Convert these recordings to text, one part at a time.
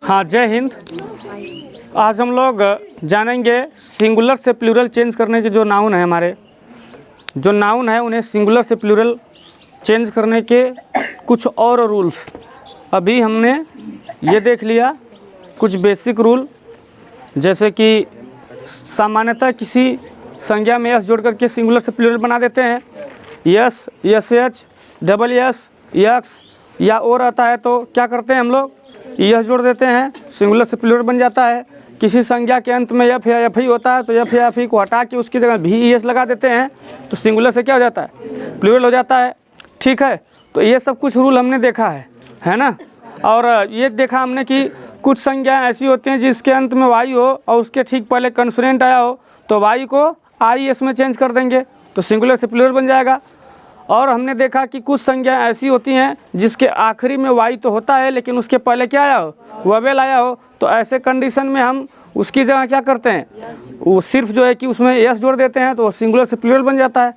हाँ, जय हिंद। आज हम लोग जानेंगे सिंगुलर से प्लूरल चेंज करने के जो नाउन है, हमारे जो नाउन है उन्हें सिंगुलर से प्लूरल चेंज करने के कुछ और रूल्स। अभी हमने ये देख लिया कुछ बेसिक रूल, जैसे कि सामान्यतः किसी संज्ञा में एस जोड़ करके सिंगुलर से प्लूरल बना देते हैं। Yes, S H, double S, x या ओ रहता है तो क्या करते हैं हम लोग, यस जोड़ देते हैं, सिंगुलर से प्लूरल बन जाता है। किसी संज्ञा के अंत में एफ या एफ ही होता है तो एफ या एफ ही को हटा के उसकी जगह भी एस लगा देते हैं तो सिंगुलर से क्या हो जाता है, प्लूरल हो जाता है। ठीक है, तो ये सब कुछ रूल हमने देखा है ना। और ये देखा हमने कि कुछ संज्ञाएं ऐसी होती हैं जिसके अंत में वाई हो और उसके ठीक पहले कंसोनेंट आया हो तो वाई को आई एस में चेंज कर देंगे तो सिंगुलर से प्लूरल बन जाएगा। और हमने देखा कि कुछ संज्ञाएं ऐसी होती हैं जिसके आखिरी में वाई तो होता है लेकिन उसके पहले क्या आया हो, ववेल आया हो, तो ऐसे कंडीशन में हम उसकी जगह क्या करते हैं, वो सिर्फ जो है कि उसमें एस जोड़ देते हैं तो वो सिंगुलर से प्लूरल बन जाता है।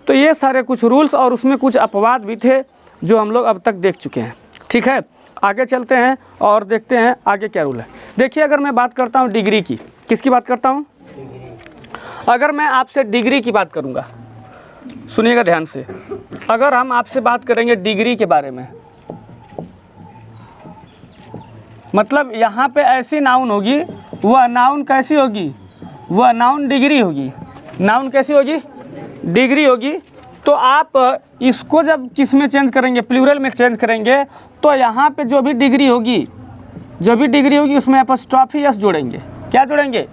तो ये सारे कुछ रूल्स और उसमें कुछ अपवाद भी थे जो हम लोग अब तक देख चुके हैं। ठीक है, आगे चलते हैं और देखते हैं आगे क्या रूल है। देखिए, अगर मैं बात करता हूँ डिग्री की, किसकी बात करता हूँ, अगर मैं आपसे डिग्री की बात करूँगा, सुनिएगा ध्यान से, अगर हम आपसे बात करेंगे डिग्री के बारे में, मतलब यहाँ पे ऐसी नाउन होगी, वह नाउन कैसी होगी, वह नाउन डिग्री होगी। नाउन कैसी होगी, डिग्री होगी। तो आप इसको जब किस में चेंज करेंगे, प्लूरल में चेंज करेंगे तो यहाँ पे जो भी डिग्री होगी उसमें अपस्ट्रॉफी यस जोड़ेंगे। क्या जोड़ेंगे,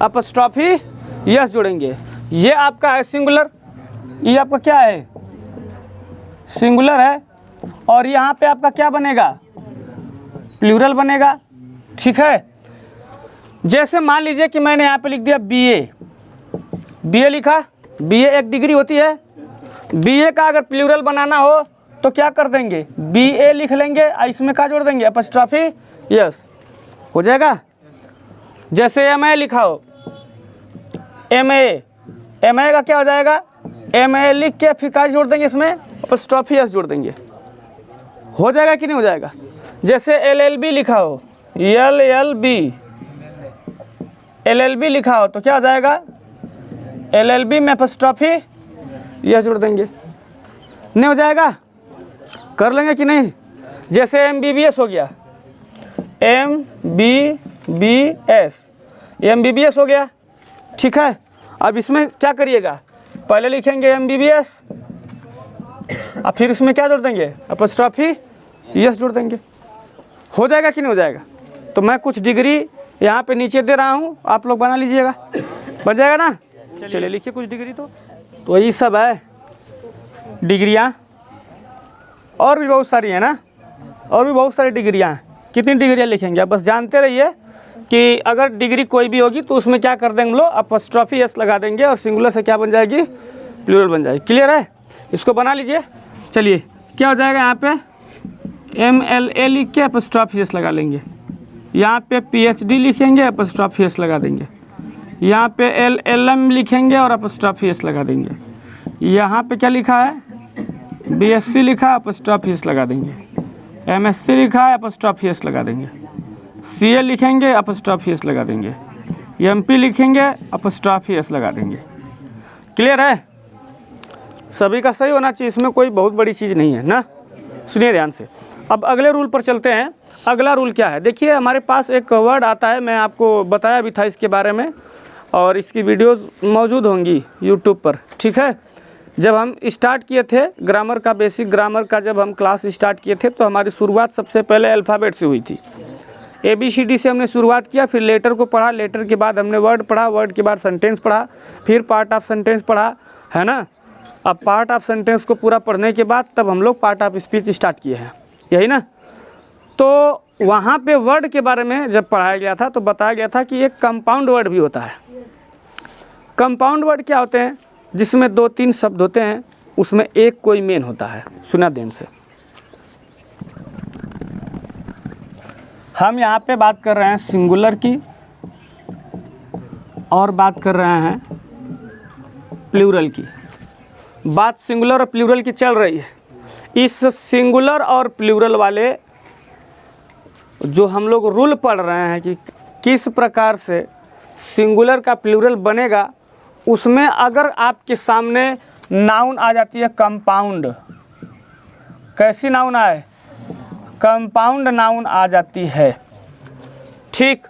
अपस्ट्रॉफी यस जोड़ेंगे। ये आपका है सिंगुलर, ये आपका क्या है, सिंगुलर है, और यहाँ पे आपका क्या बनेगा, प्लूरल बनेगा। ठीक है, जैसे मान लीजिए कि मैंने यहाँ पे लिख दिया बीए लिखा, बीए एक डिग्री होती है। बीए का अगर प्लूरल बनाना हो तो क्या कर देंगे, बीए लिख लेंगे, इसमें क्या जोड़ देंगे, अपस्ट्रॉफी यस, हो जाएगा। जैसे एमए लिखा हो, एमए का क्या हो जाएगा, एमए लिख के फिर क्या जोड़ देंगे, इसमें अपस्ट्रॉफी यस जोड़ देंगे, हो जाएगा कि नहीं हो जाएगा। जैसे एलएलबी लिखा हो, एलएलबी लिखा हो तो क्या हो जाएगा, एलएलबी में अपस्ट्रॉफी यस जोड़ देंगे, नहीं हो जाएगा, कर लेंगे कि नहीं। जैसे एमबीबीएस हो गया, एमबीबीएस हो गया। ठीक है, अब इसमें क्या करिएगा, पहले लिखेंगे एमबीबीएस और फिर इसमें क्या जोड़ देंगे, अपस्ट्रॉफी यस जोड़ देंगे, हो जाएगा कि नहीं हो जाएगा। तो मैं कुछ डिग्री यहाँ पे नीचे दे रहा हूँ, आप लोग बना लीजिएगा, बन जाएगा ना। चलिए लिखिए कुछ डिग्री, तो यही सब है डिग्रियाँ, और भी बहुत सारी है ना, और भी बहुत सारी डिग्रियाँ हैं। कितनी डिग्रियाँ लिखेंगे आप बस जानते रहिए कि अगर डिग्री कोई भी होगी तो उसमें क्या कर देंगे हम लोग, अपस्ट्रॉफी एस लगा देंगे और सिंगुलर से क्या बन जाएगी, प्लूरल बन जाएगी। क्लियर है, इसको बना लीजिए। चलिए क्या हो जाएगा, यहाँ पे MLA लिख के अपस्ट्रॉफी एस लगा लेंगे, यहाँ पे PhD लिखेंगे, अपस्ट्रॉफी एस लगा देंगे, यहाँ पे LLM लिखेंगे और अपस्ट्रॉफी एस लगा देंगे, यहाँ पे क्या लिखा है, BSc लिखा है, अपस्ट्रॉफी एस लगा देंगे, MSc लिखा है, अपस्ट्रॉफी एस लगा देंगे, CA लिखेंगे, अपस्ट्रॉफी एस लगा देंगे, MP लिखेंगे, अपस्ट्रॉफी एस लगा देंगे। क्लियर है, सभी का सही होना चाहिए, इसमें कोई बहुत बड़ी चीज़ नहीं है ना। सुनिए ध्यान से, अब अगले रूल पर चलते हैं। अगला रूल क्या है, देखिए हमारे पास एक वर्ड आता है, मैं आपको बताया भी था इसके बारे में और इसकी वीडियोस मौजूद होंगी यूट्यूब पर। ठीक है, जब हम स्टार्ट किए थे ग्रामर का, बेसिक ग्रामर का जब हम क्लास स्टार्ट किए थे तो हमारी शुरुआत सबसे पहले अल्फ़ाबेट से हुई थी। ABCD से हमने शुरुआत किया, फिर लेटर को पढ़ा, लेटर के बाद हमने वर्ड पढ़ा, वर्ड के बाद सेंटेंस पढ़ा, फिर पार्ट ऑफ सेंटेंस पढ़ा, है ना। अब पार्ट ऑफ सेंटेंस को पूरा पढ़ने के बाद तब हम लोग पार्ट ऑफ स्पीच स्टार्ट किए हैं, यही ना। तो वहाँ पे वर्ड के बारे में जब पढ़ाया गया था तो बताया गया था कि एक कंपाउंड वर्ड भी होता है। कंपाउंड वर्ड क्या होते हैं, जिसमें 2-3 शब्द होते हैं, उसमें एक कोई मेन होता है। सुना ध्यान से, हम यहाँ पे बात कर रहे हैं सिंगुलर की और बात कर रहे हैं प्लूरल की। बात सिंगुलर और प्लूरल की चल रही है। इस सिंगुलर और प्लूरल वाले जो हम लोग रूल पढ़ रहे हैं कि किस प्रकार से सिंगुलर का प्लूरल बनेगा, उसमें अगर आपके सामने नाउन आ जाती है कंपाउंड, कैसी नाउन आए, कंपाउंड नाउन आ जाती है, ठीक।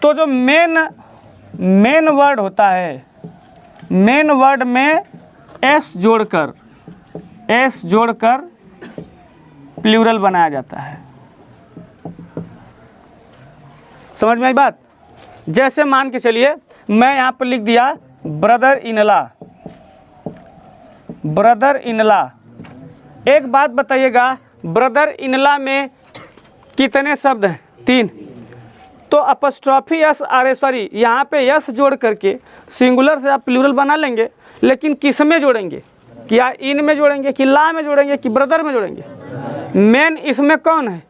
तो जो मेन वर्ड होता है, मेन वर्ड में एस जोड़कर प्लूरल बनाया जाता है। समझ में आई बात? जैसे मान के चलिए मैं यहाँ पर लिख दिया ब्रदर इन लॉ। एक बात बताइएगा, ब्रदर इन लॉ में कितने शब्द हैं? 3। तो अपस्ट्रॉफी यस सॉरी यहाँ पे यस जोड़ करके सिंगुलर से आप प्लूरल बना लेंगे, लेकिन किस में जोड़ेंगे? क्या इन में जोड़ेंगे, कि ला में जोड़ेंगे, कि ब्रदर में जोड़ेंगे? मेन इसमें कौन है?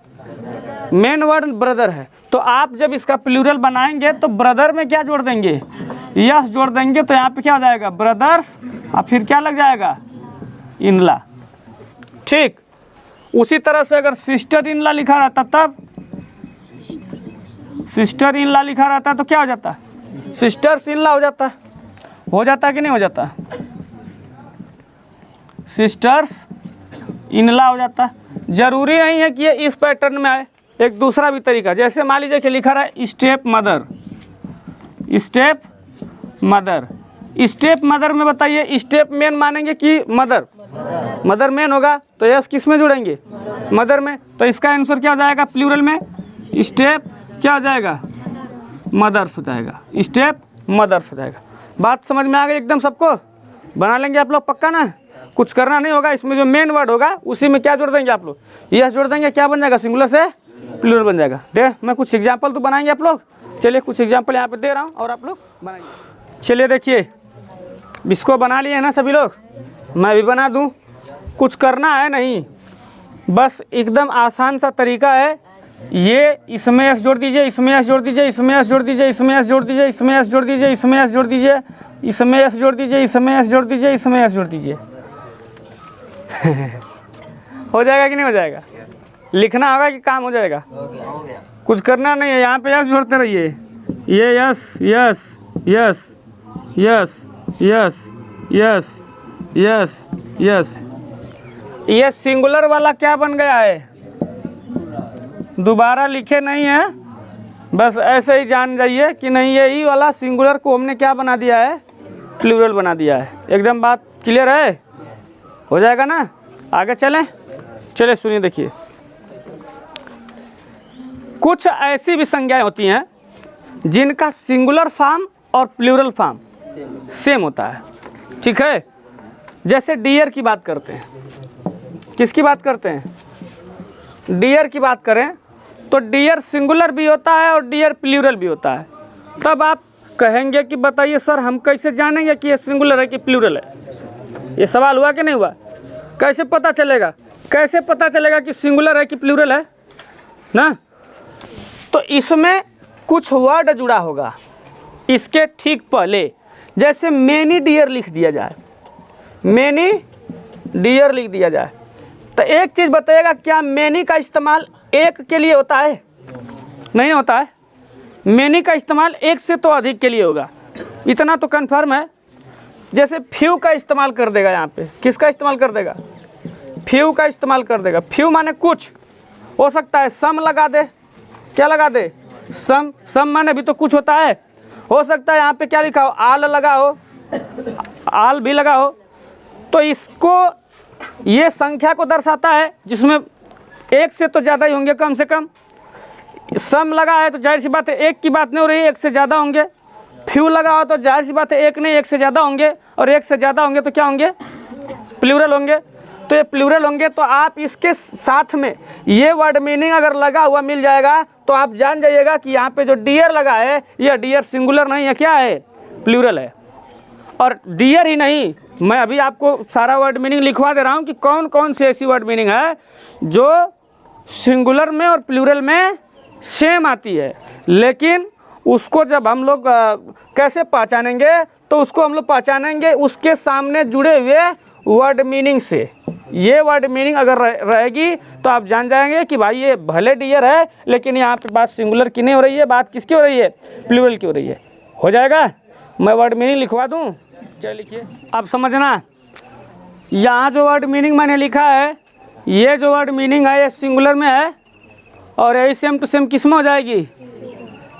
मेन वर्ड ब्रदर है। तो आप जब इसका प्लूरल बनाएंगे तो ब्रदर में क्या जोड़ देंगे? यस जोड़ देंगे। तो यहाँ पे क्या हो जाएगा? ब्रदर्स, और फिर क्या लग जाएगा? इन लॉ, ठीक। उसी तरह से अगर सिस्टर इन लॉ लिखा रहता, तब सिस्टर इन लॉ लिखा रहता तो क्या हो जाता? सिस्टर्स इन लॉ हो जाता कि नहीं हो जाता? सिस्टर्स इन लॉ हो जाता। जरूरी नहीं है कि ये इस पैटर्न में आए, एक दूसरा भी तरीका, जैसे मान लीजिए कि लिखा रहा है स्टेप मदर में बताइए स्टेप मेन मानेंगे कि मदर मेन होगा, तो यस किस में जोड़ेंगे? मदर में। तो इसका आंसर क्या हो जाएगा? प्लूरल में स्टेप क्या हो जाएगा? मदर्स हो जाएगा, स्टेप मदर्स हो जाएगा। बात समझ में आ गई एकदम सबको? बना लेंगे आप लोग पक्का ना? कुछ करना नहीं होगा, इसमें जो मेन वर्ड होगा उसी में क्या जोड़ देंगे आप लोग? यस जोड़ देंगे, क्या बन जाएगा? सिंगुलर से प्लूरल बन जाएगा। मैं कुछ एग्जाम्पल तो बनाएंगे आप लोग। चलिए कुछ एग्जाम्पल यहाँ पे दे रहा हूँ और आप लोग बनाइए। चलिए देखिए, इसको बना लिए ना सभी लोग? मैं भी बना दूँ? कुछ करना है नहीं, बस एकदम आसान सा तरीका है। ये इसमें एस जोड़ दीजिए, इसमें एस जोड़ दीजिए, इसमें एस जोड़ दीजिए, इसमें एस जोड़ दीजिए, इसमें एस जोड़ दीजिए, इसमें एस जोड़ दीजिए, इसमें एस जोड़ दीजिए, इसमें एस जोड़ दीजिए, इसमें एस जोड़ दीजिए। हो जाएगा कि नहीं हो जाएगा? लिखना होगा कि काम हो जाएगा? हो गया। कुछ करना नहीं है, यहाँ पे यस जोड़ते रहिए। ये yes yes yes yes yes yes yes yes. ये सिंगुलर वाला क्या बन गया है? दोबारा लिखे नहीं है, बस ऐसे ही जान जाइए कि नहीं, ये ई वाला सिंगुलर को हमने क्या बना दिया है? प्लूरल बना दिया है। एकदम बात क्लियर है? हो जाएगा ना? आगे चलें? चलिए सुनिए, देखिए कुछ ऐसी भी संज्ञाएं होती हैं जिनका सिंगुलर फॉर्म और प्लूरल फॉर्म सेम होता है, ठीक है। जैसे डियर की बात करते हैं, किसकी बात करते हैं? डियर की बात करें तो डियर सिंगुलर भी होता है और डियर प्लूरल भी होता है। तब आप कहेंगे कि बताइए सर, हम कैसे जानेंगे कि ये सिंगुलर है कि प्लूरल है? ये सवाल हुआ कि नहीं हुआ? कैसे पता चलेगा? कैसे पता चलेगा कि सिंगुलर है कि प्लूरल है ना? तो इसमें कुछ वर्ड जुड़ा होगा इसके ठीक पहले। जैसे मेनी डियर लिख दिया जाए, मेनी डियर लिख दिया जाए, तो एक चीज़ बताइएगा, क्या मेनी का इस्तेमाल एक के लिए होता है? नहीं होता है। मेनी का इस्तेमाल एक से तो अधिक के लिए होगा, इतना तो कन्फर्म है। जैसे फ्यू का इस्तेमाल कर देगा, यहाँ पे किसका इस्तेमाल कर देगा? फ्यू का इस्तेमाल कर देगा। फ्यू माने कुछ, हो सकता है सम लगा दे। क्या लगा दे? सम माने भी तो कुछ होता है। हो सकता है यहाँ पे क्या लिखा हो? आल लगा हो, आल भी लगा हो। तो इसको, ये संख्या को दर्शाता है जिसमें एक से तो ज़्यादा ही होंगे कम से कम। सम लगा है तो जाहिर सी बात है एक की बात नहीं हो रही है, एक से ज़्यादा होंगे। फ्यू लगा हो तो जाहिर सी बात है एक नहीं, एक से ज़्यादा होंगे, और एक से ज़्यादा होंगे तो क्या होंगे? प्लूरल होंगे। तो ये प्लूरल होंगे, तो आप इसके साथ में ये वर्ड मीनिंग अगर लगा हुआ मिल जाएगा तो आप जान जाइएगा कि यहाँ पे जो डियर लगा है, यह डियर सिंगुलर नहीं है, क्या है? प्लूरल है। और डियर ही नहीं, मैं अभी आपको सारा वर्ड मीनिंग लिखवा दे रहा हूँ कि कौन कौन सी ऐसी वर्ड मीनिंग है जो सिंगुलर में और प्लूरल में सेम आती है। लेकिन उसको जब हम लोग कैसे पहचानेंगे? तो उसको हम लोग पहचानेंगे उसके सामने जुड़े हुए वर्ड मीनिंग से। ये वर्ड मीनिंग अगर रहेगी तो आप जान जाएंगे कि भाई ये भले डियर है लेकिन यहाँ पे बात सिंगुलर की नहीं हो रही है, बात किसकी हो रही है, प्लूरल की हो रही है। हो जाएगा, मैं वर्ड मीनिंग लिखवा दूँ, चलिए लिखिए। अब समझना, यहाँ जो वर्ड मीनिंग मैंने लिखा है, ये जो वर्ड मीनिंग है ये सिंगुलर में है और यही सेम टू सेम किस में हो जाएगी,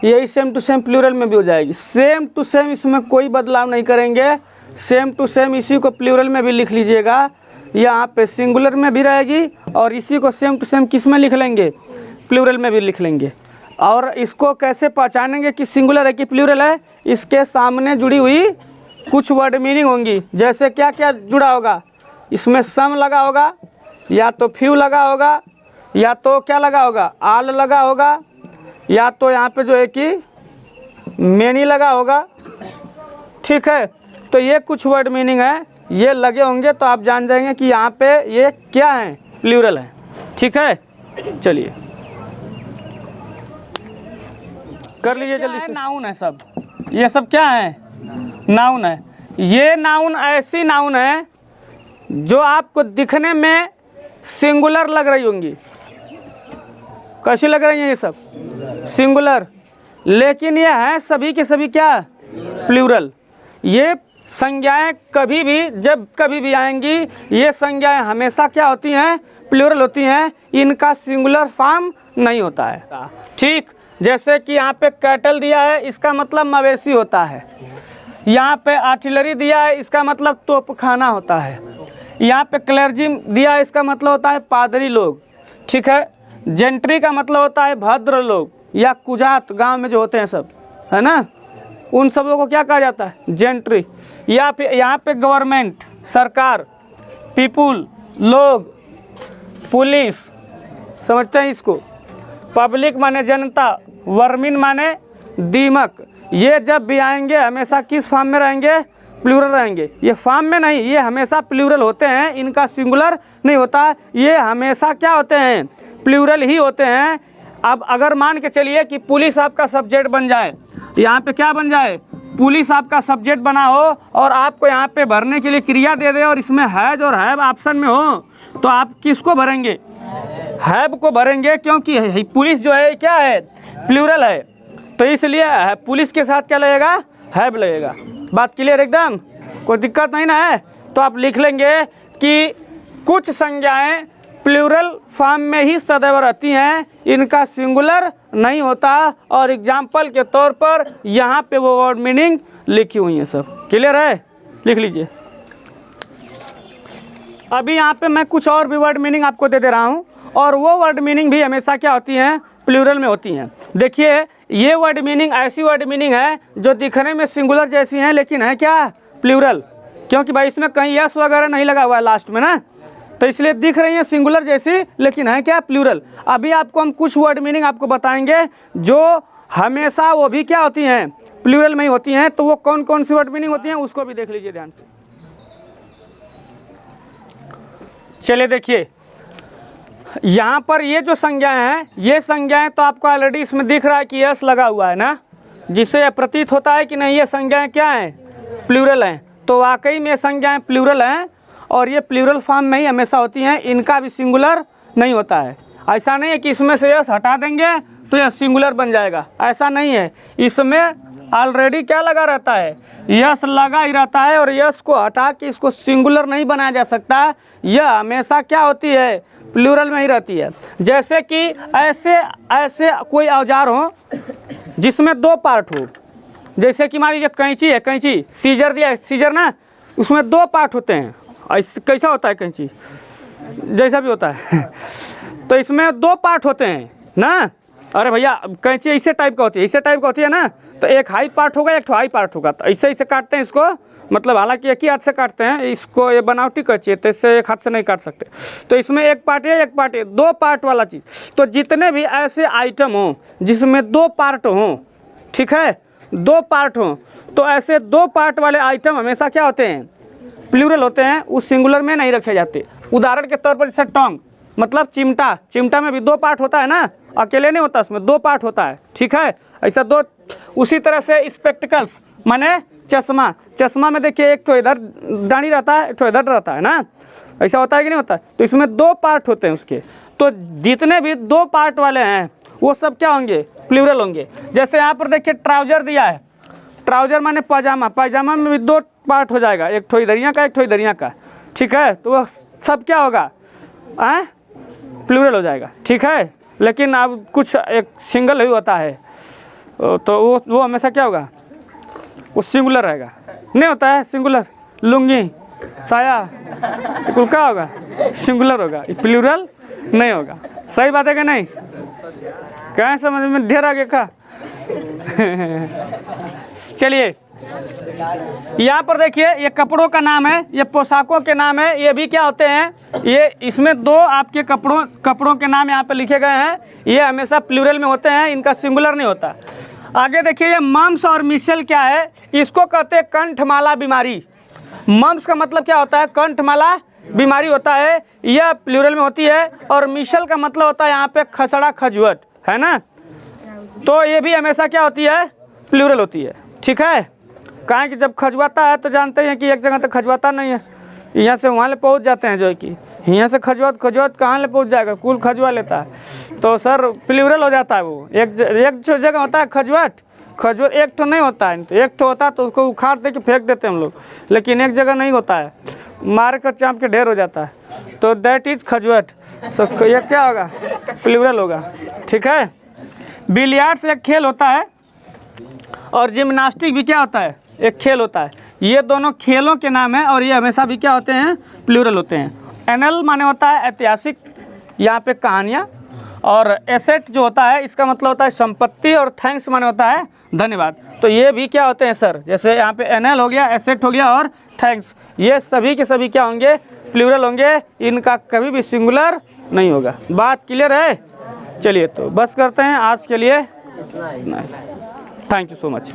यही सेम टू सेम प्लूरल में भी हो जाएगी। सेम टू सेम, इसमें कोई बदलाव नहीं करेंगे, सेम टू सेम इसी को प्लूरल में भी लिख लीजिएगा। यहाँ पे सिंगुलर में भी रहेगी और इसी को सेम टू सेम किस में लिख लेंगे, प्लूरल में भी लिख लेंगे। और इसको कैसे पहचानेंगे कि सिंगुलर है कि प्लूरल है, इसके सामने जुड़ी हुई कुछ वर्ड मीनिंग होंगी। जैसे क्या क्या जुड़ा होगा, इसमें सम लगा होगा, या तो फ्यू लगा होगा, या तो क्या लगा होगा, आल लगा होगा, या तो यहाँ पे जो है कि मेनी लगा होगा। ठीक है, तो ये कुछ वर्ड मीनिंग है, ये लगे होंगे तो आप जान जाएंगे कि यहाँ पे ये क्या है, प्लूरल है। ठीक है, चलिए कर लीजिए जल्दी से। नाउन है सब, ये सब क्या है, नाउन है। ये नाउन ऐसी नाउन है जो आपको दिखने में सिंगुलर लग रही होंगी। कैसी लग रही हैं ये सब, सिंगुलर, लेकिन ये हैं सभी के सभी क्या, प्लूरल। ये संज्ञाएं कभी भी जब कभी भी आएंगी, ये संज्ञाएं हमेशा क्या होती हैं, प्लूरल होती हैं, इनका सिंगुलर फॉर्म नहीं होता है। ठीक, जैसे कि यहाँ पे कैटल दिया है, इसका मतलब मवेशी होता है। यहाँ पे आर्टिलरी दिया है, इसका मतलब तोपखाना होता है। यहाँ पे क्लर्जी दिया है, इसका मतलब होता है पादरी लोग। ठीक है, जेंट्री का मतलब होता है भद्र लोग या कुजात, गांव में जो होते हैं सब, है ना, उन सबों को क्या कहा जाता है, जेंट्री। या फिर यहाँ पे गवर्नमेंट, सरकार, पीपुल, लोग, पुलिस, समझते हैं इसको। पब्लिक माने जनता, वर्मिन माने दीमक। ये जब भी आएंगे हमेशा किस फॉर्म में रहेंगे, प्लूरल रहेंगे। ये फॉर्म में नहीं, ये हमेशा प्लूरल होते हैं, इनका सिंगुलर नहीं होता। ये हमेशा क्या होते हैं, प्लूरल ही होते हैं। अब अगर मान के चलिए कि पुलिस आपका सब्जेक्ट बन जाए, यहाँ पे क्या बन जाए, पुलिस आपका सब्जेक्ट बना हो और आपको यहाँ पे भरने के लिए क्रिया दे दे और इसमें हैज और हैव ऑप्शन में हो, तो आप किसको भरेंगे, हैव को भरेंगे, क्योंकि पुलिस जो है क्या है, प्लूरल है। तो इसलिए पुलिस के साथ क्या लगेगा, हैव लगेगा। बात क्लियर एकदम, कोई दिक्कत नहीं ना है। तो आप लिख लेंगे कि कुछ संज्ञाएं प्लूरल फॉर्म में ही सदैव रहती हैं, इनका सिंगुलर नहीं होता। और एग्जाम्पल के तौर पर यहाँ पे वो वर्ड मीनिंग लिखी हुई हैं। सब क्लियर है, लिख लीजिए। अभी यहाँ पे मैं कुछ और भी वर्ड मीनिंग आपको दे दे रहा हूँ, और वो वर्ड मीनिंग भी हमेशा क्या होती हैं, प्लूरल में होती हैं। देखिए, ये वर्ड मीनिंग ऐसी वर्ड मीनिंग है जो दिखने में सिंगुलर जैसी हैं लेकिन है क्या, प्लूरल। क्योंकि भाई इसमें कहीं यस वगैरह नहीं लगा हुआ है लास्ट में ना, तो इसलिए दिख रही है सिंगुलर जैसी लेकिन है क्या, प्लूरल। अभी आपको हम कुछ वर्ड मीनिंग आपको बताएंगे जो हमेशा वो भी क्या होती हैं, प्लूरल में ही होती हैं। तो वो कौन कौन सी वर्ड मीनिंग होती हैं उसको भी देख लीजिए ध्यान से। चलिए देखिए, यहाँ पर ये जो संज्ञाएं हैं, ये संज्ञाएं तो आपको ऑलरेडी इसमें दिख रहा है कि यस लगा हुआ है ना, जिससे यह प्रतीत होता है कि नहीं ये संज्ञाएं क्या हैं, प्लूरल हैं। तो वाकई में संज्ञाएं प्लूरल हैं और ये प्लूरल फॉर्म में ही हमेशा होती हैं, इनका भी सिंगुलर नहीं होता है। ऐसा नहीं है कि इसमें से यस हटा देंगे तो यह सिंगुलर बन जाएगा, ऐसा नहीं है। इसमें ऑलरेडी क्या लगा रहता है, यस लगा ही रहता है, और यस को हटा के इसको सिंगुलर नहीं बनाया जा सकता। यह हमेशा क्या होती है, प्लूरल में ही रहती है। जैसे कि ऐसे कोई औजार हो जिसमें दो पार्ट हो, जैसे कि मान लीजिए कैंची है, कैंची, सीजर दिया है, सीजर ना, उसमें दो पार्ट होते हैं। ऐसे कैसा होता है कैंची, जैसा भी होता है तो इसमें दो पार्ट होते हैं ना। अरे भैया कैंची ऐसे टाइप का होती है, ऐसे टाइप का होती है ना, तो एक हाई पार्ट होगा, एक हाई पार्ट होगा। तो ऐसे काटते हैं इसको, मतलब हालांकि एक ही हाथ से काटते हैं इसको, ये बनावटी कैंची है तो इससे एक हाथ से नहीं काट सकते। तो इसमें एक पार्ट है, एक पार्ट है, दो पार्ट वाला चीज़। तो जितने भी ऐसे आइटम हों जिसमें दो पार्ट हों, ठीक है, दो पार्ट हों, तो ऐसे दो पार्ट वाले आइटम हमेशा क्या होते हैं, प्लूरल होते हैं, उस सिंगुलर में नहीं रखे जाते। उदाहरण के तौर पर जैसे टोंग, मतलब चिमटा, चिमटा में भी दो पार्ट होता है ना, अकेले नहीं होता, उसमें दो पार्ट होता है। ठीक है, ऐसा दो। उसी तरह से स्पेक्टिकल्स माने चश्मा, चश्मा में देखिए एक तो इधर दाढ़ी रहता है, एक तो इधर रहता है ना, ऐसा होता है कि नहीं होता है? तो इसमें 2 पार्ट होते हैं उसके, तो जितने भी 2 पार्ट वाले हैं वो सब क्या होंगे, प्लूरल होंगे। जैसे यहाँ पर देखिए ट्राउजर दिया है, ट्राउजर माने पजामा, पजामा में भी 2 पार्ट हो जाएगा, एक ठो इधरिया का, एक ठो इधरिया का, ठीक है। तो वह सब क्या होगा, प्लूरल हो जाएगा, ठीक है। लेकिन अब कुछ एक सिंगल ही होता है, तो वो हमेशा क्या होगा, वो सिंगुलर रहेगा, नहीं होता है सिंगुलर। लुंगी, साया, कुल क्या होगा, सिंगुलर होगा, प्लूरल नहीं होगा। सही बात है कि नहीं? क्या समझ में ढेर आगे का? चलिए यहाँ पर देखिए, ये कपड़ों का नाम है, ये पोशाकों के नाम है, ये भी क्या होते हैं, ये इसमें 2 आपके कपड़ों के नाम यहाँ पे लिखे गए हैं, ये हमेशा प्लूरल में होते हैं, इनका सिंगुलर नहीं होता। आगे देखिए, ये मम्स और मीसल क्या है, इसको कहते हैं कंठमाला बीमारी। मम्स का मतलब क्या होता है, कंठमाला बीमारी होता है, यह प्लूरल में होती है। और मीसल का मतलब होता है यहाँ पे खसड़ा खजुआट, है ना, तो ये भी हमेशा क्या होती है, प्लूरल होती है, ठीक है। कहाँ कि जब खजुआता है तो जानते हैं कि एक जगह तक खजुआता नहीं है, यहाँ से वहाँ ले पहुँच जाते हैं, जो है कि यहाँ से खजुआत कहाँ ले पहुँच जाएगा, कुल खजुआ लेता है, तो सर प्लूरल हो जाता है। वो एक जगह होता है खजुआत एक तो नहीं होता है, तो एक तो होता है तो उसको उखाड़ दे के फेंक देते हैं हम लोग, लेकिन एक जगह नहीं होता है, मार कर चाँप के ढेर हो जाता है, तो दैट इज खजुआत। सो ये क्या होगा, प्लूरल होगा, ठीक है। बिलियर्ड्स एक खेल होता है और जिम्नास्टिक भी क्या होता है, एक खेल होता है। ये दोनों खेलों के नाम है और ये हमेशा भी क्या होते हैं, प्लूरल होते हैं। एनल माने होता है ऐतिहासिक, यहाँ पे कहानियाँ, और एसेट जो होता है इसका मतलब होता है संपत्ति, और थैंक्स माने होता है धन्यवाद। तो ये भी क्या होते हैं सर, जैसे यहाँ पे एनएल हो गया, एसेट हो गया और थैंक्स, ये सभी के सभी क्या होंगे, प्लूरल होंगे, इनका कभी भी सिंगुलर नहीं होगा। बात क्लियर है? चलिए तो बस करते हैं आज के लिए, थैंक यू सो मच।